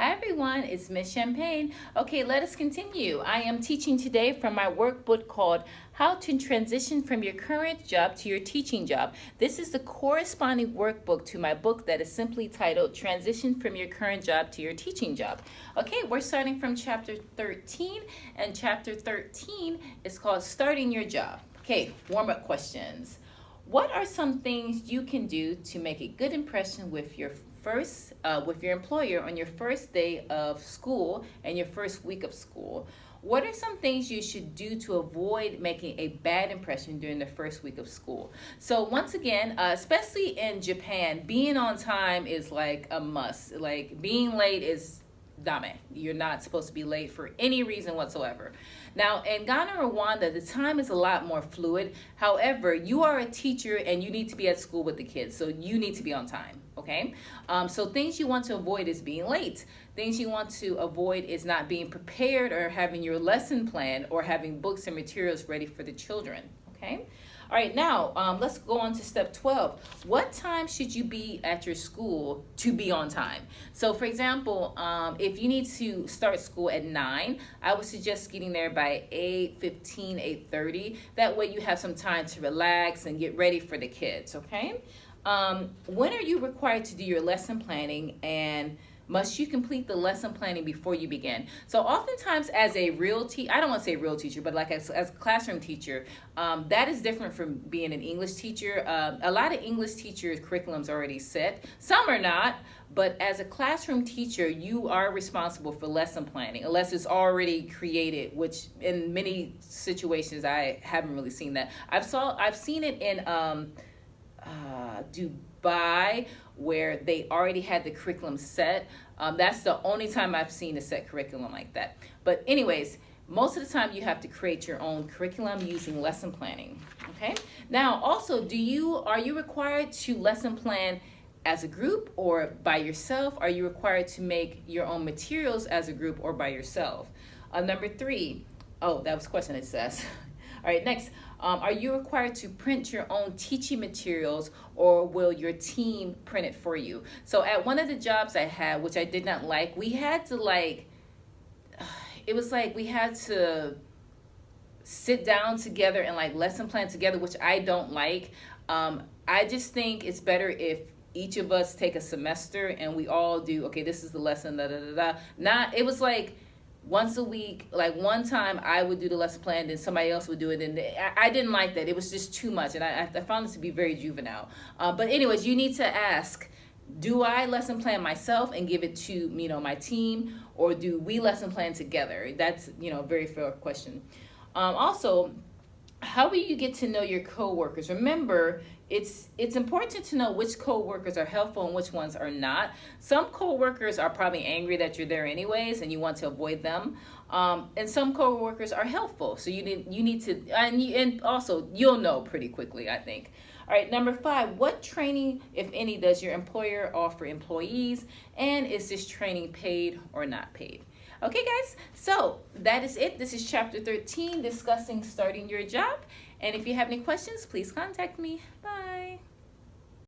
Hi everyone, it's Miss Champagne. Okay, let us continue. I am teaching today from my workbook called How to Transition from Your Current Job to Your Teaching Job. This is the corresponding workbook to my book that is simply titled Transition from Your Current Job to Your Teaching Job. Okay, we're starting from chapter 13, and chapter 13 is called Starting Your Job. Okay, warm-up questions. What are some things you can do to make a good impression with your employer on your first day of school and your first week of school? What are some things you should do to avoid making a bad impression during the first week of school? So once again, especially in Japan, being on time is like a must. Like being late is dame. You're not supposed to be late for any reason whatsoever. Now, in Ghana, Rwanda, the time is a lot more fluid. However, you are a teacher and you need to be at school with the kids, so you need to be on time, okay? So things you want to avoid is being late. Things you want to avoid is not being prepared or having your lesson plan or having books and materials ready for the children, okay? All right, now let's go on to step 12. What time should you be at your school to be on time? So for example, if you need to start school at 9, I would suggest getting there by 8:15, 8:30. That way you have some time to relax and get ready for the kids, okay? When are you required to do your lesson planning, and must you complete the lesson planning before you begin? So oftentimes as a real teacher, I don't want to say real teacher, but like as a classroom teacher, that is different from being an English teacher. A lot of English teachers' curriculums are already set. Some are not, but as a classroom teacher, you are responsible for lesson planning unless it's already created, which in many situations I haven't really seen that. I've seen it in Dubai, where they already had the curriculum set. That's the only time I've seen a set curriculum like that. But anyways, most of the time you have to create your own curriculum using lesson planning, okay? Now, also, are you required to lesson plan as a group or by yourself? Are you required to make your own materials as a group or by yourself? Number 3, that was a question it says. All right, next, are you required to print your own teaching materials, or will your team print it for you? So at one of the jobs I had, which I did not like, we had to we had to sit down together and lesson plan together, which I don't like. I just think it's better if each of us take a semester and we all do, okay, this is the lesson, it was like once a week, like one time I would do the lesson plan, then somebody else would do it, and I didn't like that. It was just too much, and I found this to be very juvenile. But anyways, you need to ask, do I lesson plan myself and give it to my team, or do we lesson plan together? That's a very fair question. Also, how will you get to know your coworkers? Remember, it's important to know which coworkers are helpful and which ones are not. Some coworkers are probably angry that you're there anyways, and you want to avoid them. And some coworkers are helpful, so you need to, and also you'll know pretty quickly, I think. All right, number 5, what training, if any, does your employer offer employees, and is this training paid or not paid? Okay, guys, so that is it. This is chapter 13, discussing starting your job. And if you have any questions, please contact me.